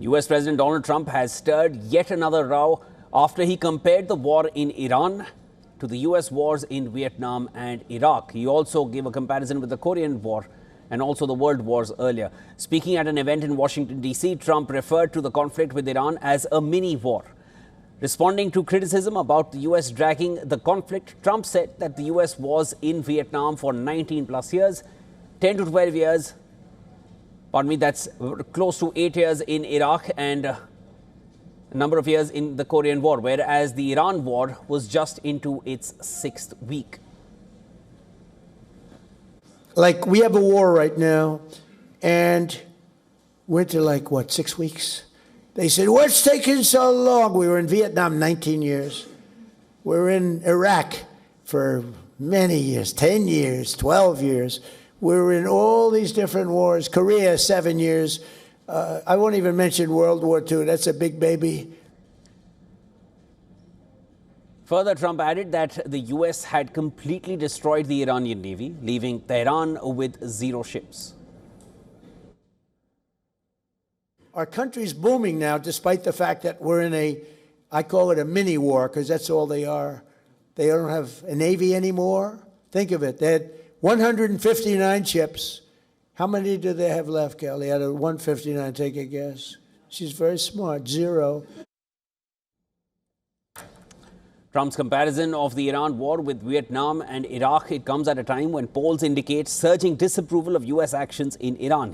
US President Donald Trump has stirred yet another row after he compared the war in Iran to the US wars in Vietnam and Iraq. He also gave a comparison with the Korean War and also the World Wars earlier. Speaking at an event in Washington, D.C., Trump referred to the conflict with Iran as a mini war. Responding to criticism about the US dragging the conflict, Trump said that the US was in Vietnam for 19 plus years, 10 to 12 years, that's close to 8 years in Iraq and a number of years in the Korean War, whereas the Iran war was just into its 6th week. Like, we have a war right now, and we're into 6 weeks? They said, what's taking so long? We were in Vietnam 19 years. We're in Iraq for many years, 10 years, 12 years. We're in all these different wars. Korea, 7 years. I won't even mention World War II. That's a big baby. Further, Trump added that the US had completely destroyed the Iranian Navy, leaving Tehran with 0 ships. Our country's booming now, despite the fact that we're in I call it a mini war, because that's all they are. They don't have a Navy anymore. Think of it. They had 159 ships. How many do they have left, Kelly? Out of 159, take a guess. She's very smart. 0. Trump's comparison of the Iran war with Vietnam and Iraq, it comes at a time when polls indicate surging disapproval of US actions in Iran.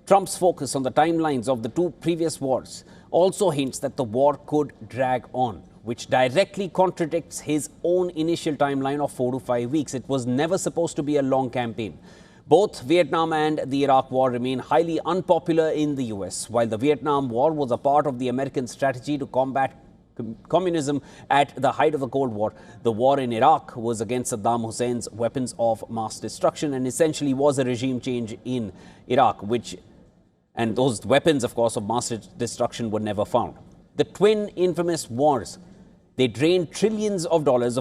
Trump's focus on the timelines of the 2 previous wars also hints that the war could drag on, which directly contradicts his own initial timeline of 4 to 5 weeks. It was never supposed to be a long campaign. Both Vietnam and the Iraq war remain highly unpopular in the US. While the Vietnam War was a part of the American strategy to combat communism at the height of the Cold War, the war in Iraq was against Saddam Hussein's weapons of mass destruction and essentially was a regime change in Iraq, and those weapons, of course, of mass destruction were never found. The twin infamous wars, they drained trillions of dollars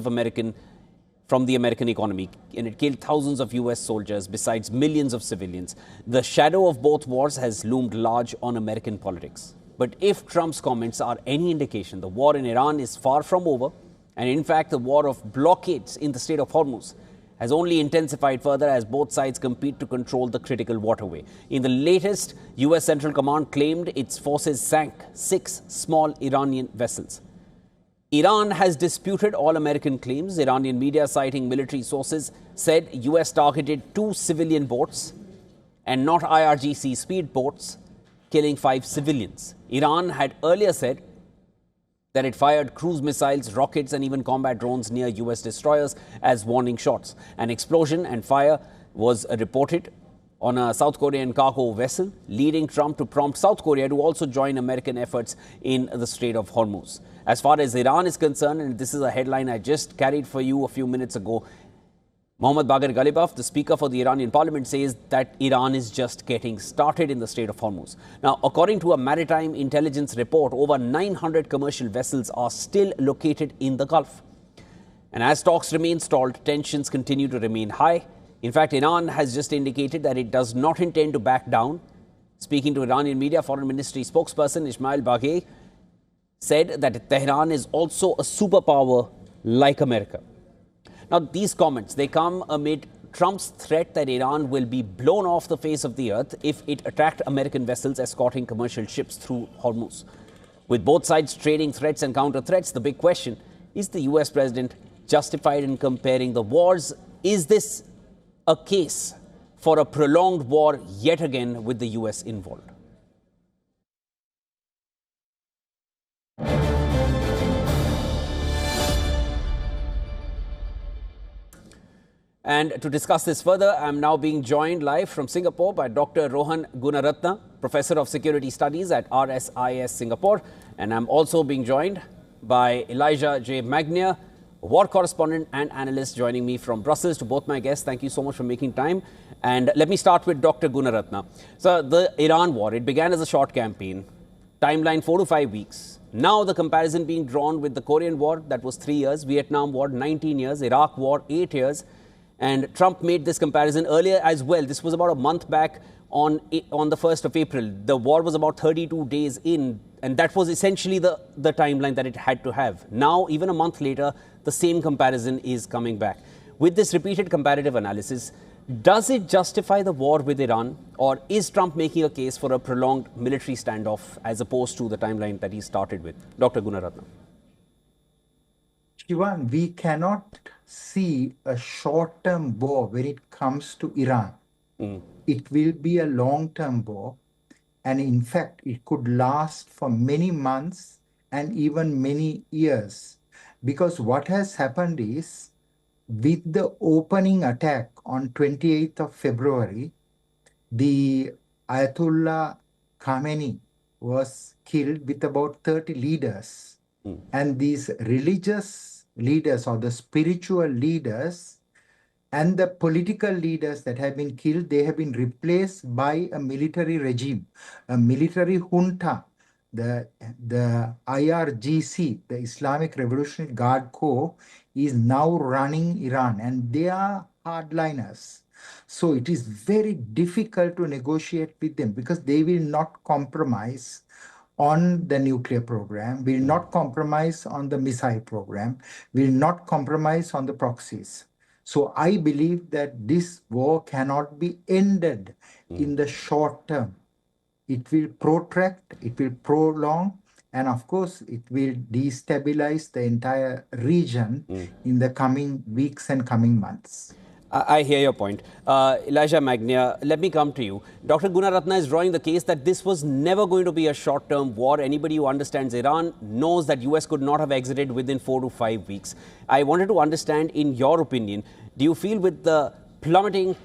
from the American economy, and it killed thousands of US soldiers besides millions of civilians. The shadow of both wars has loomed large on American politics. But if Trump's comments are any indication, the war in Iran is far from over, and in fact the war of blockades in the Strait of Hormuz has only intensified further as both sides compete to control the critical waterway. In the latest, US Central Command claimed its forces sank 6 small Iranian vessels. Iran has disputed all American claims. Iranian media, citing military sources, said US targeted 2 civilian boats and not IRGC speedboats, killing 5 civilians. Iran had earlier said that it fired cruise missiles, rockets, and even combat drones near US destroyers as warning shots. An explosion and fire was reported on a South Korean cargo vessel, leading Trump to prompt South Korea to also join American efforts in the Strait of Hormuz. As far as Iran is concerned, and this is a headline I just carried for you a few minutes ago, Mohammad Bagher Ghalibaf, the Speaker for the Iranian Parliament, says that Iran is just getting started in the Strait of Hormuz. Now, according to a maritime intelligence report, over 900 commercial vessels are still located in the Gulf. And as talks remain stalled, tensions continue to remain high. In fact, Iran has just indicated that it does not intend to back down. Speaking to Iranian media, Foreign Ministry spokesperson Ismail Bagheri said that Tehran is also a superpower like America. Now, these comments, they come amid Trump's threat that Iran will be blown off the face of the earth if it attacked American vessels escorting commercial ships through Hormuz. With both sides trading threats and counter-threats, the big question, is the US president justified in comparing the wars? Is this a case for a prolonged war yet again with the US involved? And to discuss this further, I'm now being joined live from Singapore by Dr. Rohan Gunaratna, Professor of Security Studies at RSIS Singapore. And I'm also being joined by Elijah J. Magnier, war correspondent and analyst, joining me from Brussels. To both my guests, thank you so much for making time. And let me start with Dr. Gunaratna. So the Iran war, it began as a short campaign, timeline 4 to 5 weeks. Now the comparison being drawn with the Korean War, that was 3 years, Vietnam War 19 years, Iraq War 8 years. And Trump made this comparison earlier as well. This was about a month back on the 1st of April. The war was about 32 days in, and that was essentially the timeline that it had to have. Now, even a month later, the same comparison is coming back. With this repeated comparative analysis, does it justify the war with Iran, or is Trump making a case for a prolonged military standoff as opposed to the timeline that he started with? Dr. Gunaratnam. Shivan, we cannot see a short-term war when it comes to Iran. It will be a long-term war, and in fact, it could last for many months and even many years. Because what has happened is, with the opening attack on 28th of February, the Ayatollah Khamenei was killed with about 30 leaders. And these religious leaders or the spiritual leaders and the political leaders that have been killed, they have been replaced by a military regime, a military junta. The IRGC, the Islamic Revolutionary Guard Corps, is now running Iran, and they are hardliners. So it is very difficult to negotiate with them because they will not compromise on the nuclear program, will not compromise on the missile program, will not compromise on the proxies. So I believe that this war cannot be ended in the short term. It will protract, it will prolong, and of course, it will destabilize the entire region in the coming weeks and coming months. I hear your point. Elijah Magnia, let me come to you. Dr. Gunaratnam is drawing the case that this was never going to be a short-term war. Anybody who understands Iran knows that US could not have exited within 4 to 5 weeks. I wanted to understand, in your opinion, do you feel with the plummeting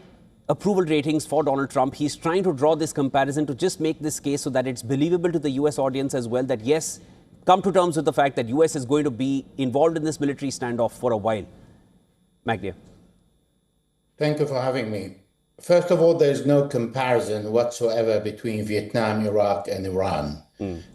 approval ratings for Donald Trump, he's trying to draw this comparison to just make this case so that it's believable to the US audience as well, that yes, come to terms with the fact that US is going to be involved in this military standoff for a while? Magnia. Thank you for having me. First of all, there's no comparison whatsoever between Vietnam, Iraq, and Iran.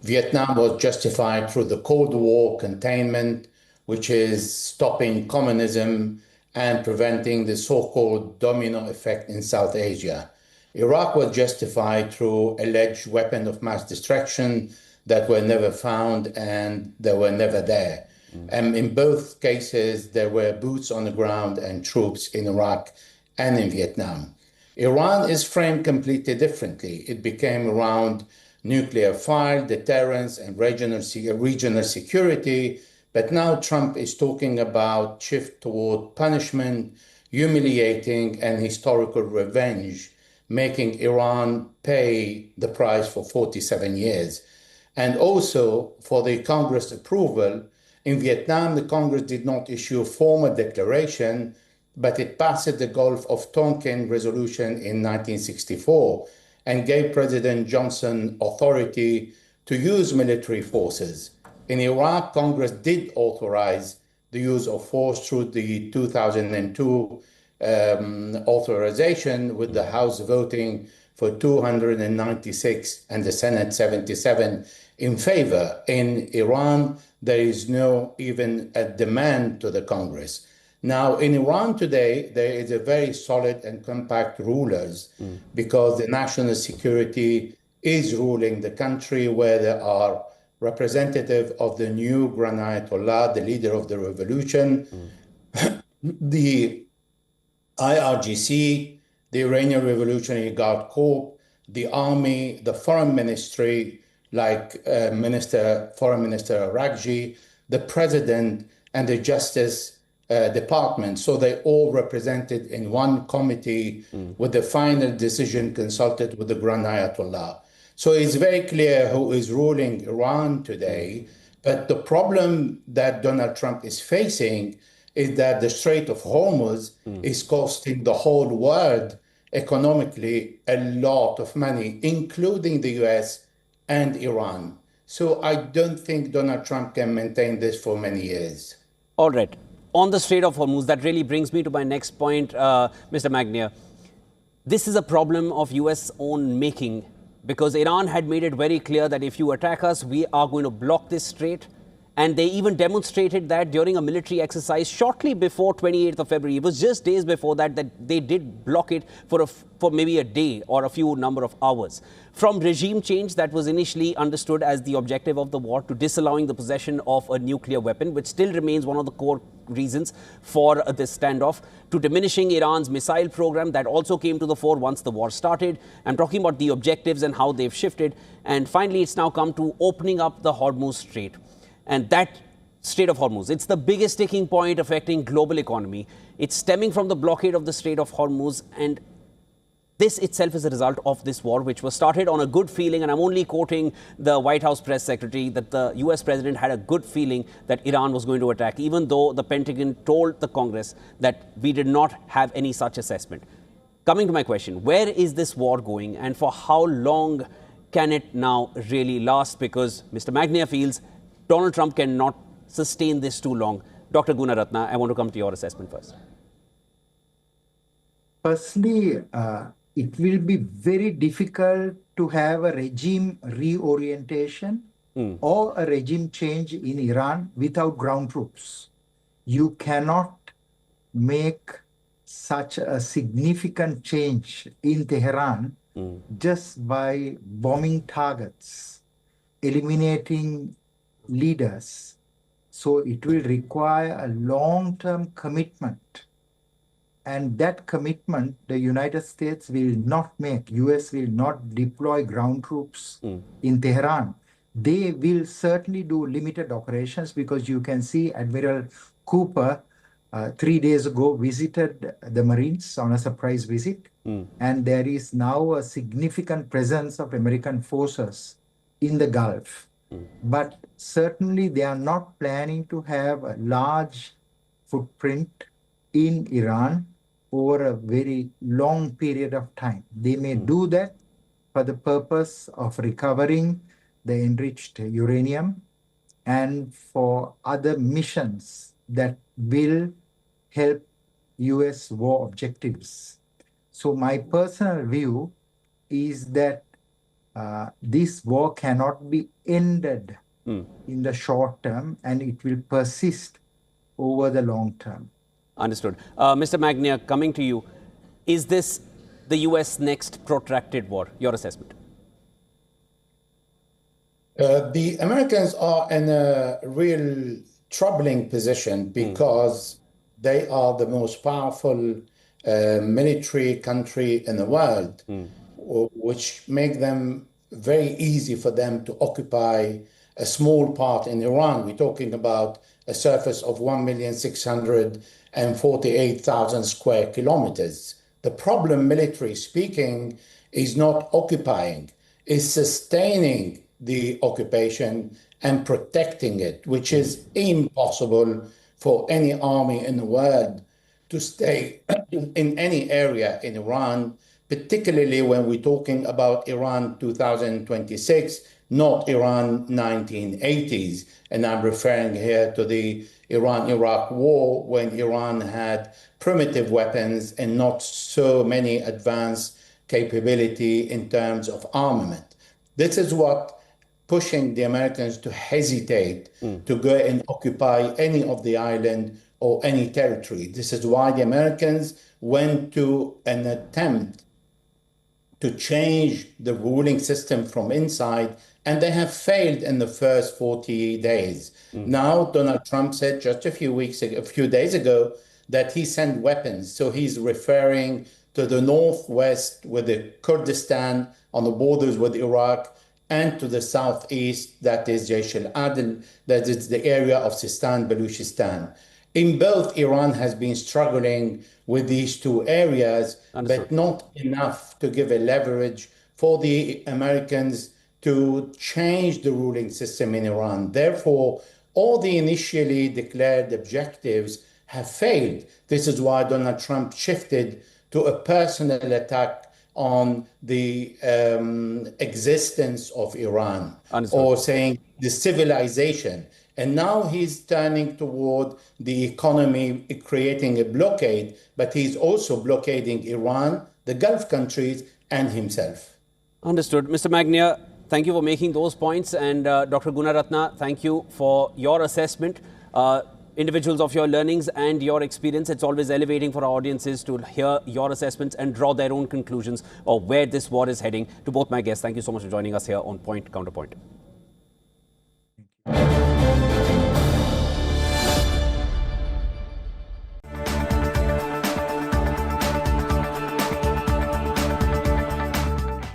Vietnam was justified through the Cold War containment, which is stopping communism and preventing the so-called domino effect in South Asia. Iraq was justified through alleged weapons of mass destruction that were never found and they were never there. And in both cases, there were boots on the ground and troops in Iraq and in Vietnam. Iran is framed completely differently. It became around nuclear fire, deterrence, and regional security. But now Trump is talking about shift toward punishment, humiliating, and historical revenge, making Iran pay the price for 47 years. And also for the Congress approval, in Vietnam, the Congress did not issue a formal declaration, but it passed the Gulf of Tonkin resolution in 1964 and gave President Johnson authority to use military forces. In Iraq, Congress did authorize the use of force through the 2002 authorization, with the House voting for 296 and the Senate 77 in favor. In Iran, there is no even a demand to the Congress. Now, in Iran today, there is a very solid and compact rulers because the national security is ruling the country, where there are representative of the new Grand Ayatollah, the leader of the revolution, the IRGC, the Iranian Revolutionary Guard Corps, the army, the foreign ministry, like Foreign Minister Aragji, the president, and the Justice Department. So they all represented in one committee with the final decision consulted with the Grand Ayatollah. So it's very clear who is ruling Iran today. But the problem that Donald Trump is facing is that the Strait of Hormuz is costing the whole world economically a lot of money, including the US and Iran. So I don't think Donald Trump can maintain this for many years. All right. On the Strait of Hormuz, that really brings me to my next point, Mr. Magnia. This is a problem of US own making, because Iran had made it very clear that if you attack us, we are going to block this strait. And they even demonstrated that during a military exercise shortly before 28th of February. It was just days before that they did block it for maybe a day or a few number of hours. From regime change that was initially understood as the objective of the war to disallowing the possession of a nuclear weapon, which still remains one of the core reasons for this standoff, to diminishing Iran's missile program that also came to the fore once the war started. I'm talking about the objectives and how they've shifted. And finally, it's now come to opening up the Hormuz Strait. And that Strait of Hormuz, it's the biggest sticking point affecting global economy. It's stemming from the blockade of the Strait of Hormuz. And this itself is a result of this war, which was started on a good feeling. And I'm only quoting the White House press secretary that the US president had a good feeling that Iran was going to attack, even though the Pentagon told the Congress that we did not have any such assessment. Coming to my question, where is this war going and for how long can it now really last? Because Mr. Magnia feels Donald Trump cannot sustain this too long. Dr. Gunaratna, I want to come to your assessment first. Firstly, it will be very difficult to have a regime reorientation or a regime change in Iran without ground troops. You cannot make such a significant change in Tehran just by bombing targets, eliminating leaders. So it will require a long-term commitment. And that commitment, the United States will not make. US will not deploy ground troops in Tehran. They will certainly do limited operations because you can see Admiral Cooper 3 days ago visited the Marines on a surprise visit. And there is now a significant presence of American forces in the Gulf. But certainly they are not planning to have a large footprint in Iran over a very long period of time. They may do that for the purpose of recovering the enriched uranium and for other missions that will help US war objectives. So my personal view is that this war cannot be ended in the short term, and it will persist over the long term. Understood. Mr. Magnia, coming to you, is this the US next protracted war? Your assessment? The Americans are in a real troubling position because they are the most powerful military country in the world, which make them very easy for them to occupy a small part in Iran. We're talking about a surface of 1,648,000 square kilometers. The problem, military speaking, is not occupying, is sustaining the occupation and protecting it, which is impossible for any army in the world to stay in any area in Iran, particularly when we're talking about Iran 2026, not Iran 1980s. And I'm referring here to the Iran-Iraq war, when Iran had primitive weapons and not so many advanced capability in terms of armament. This is what pushing the Americans to hesitate to go and occupy any of the island or any territory. This is why the Americans went to an attempt to change the ruling system from inside, and they have failed in the first 40 days. Now, Donald Trump said just a few days ago, that he sent weapons. So he's referring to the northwest with the Kurdistan on the borders with Iraq, and to the southeast, that is Jaish al-Adl, that is the area of Sistan, Baluchistan. In both, Iran has been struggling with these two areas, but not enough to give a leverage for the Americans to change the ruling system in Iran. Therefore, all the initially declared objectives have failed. This is why Donald Trump shifted to a personal attack on the existence of Iran, or saying the civilization. And now he's turning toward the economy, creating a blockade, but he's also blockading Iran, the Gulf countries, and himself. Understood. Mr. Magnia, Thank you for making those points. And Dr. Gunaratna, thank you for your assessment. Individuals of your learnings and your experience, it's always elevating for our audiences to hear your assessments and draw their own conclusions of where this war is heading. To both my guests, thank you so much for joining us here on Point Counterpoint.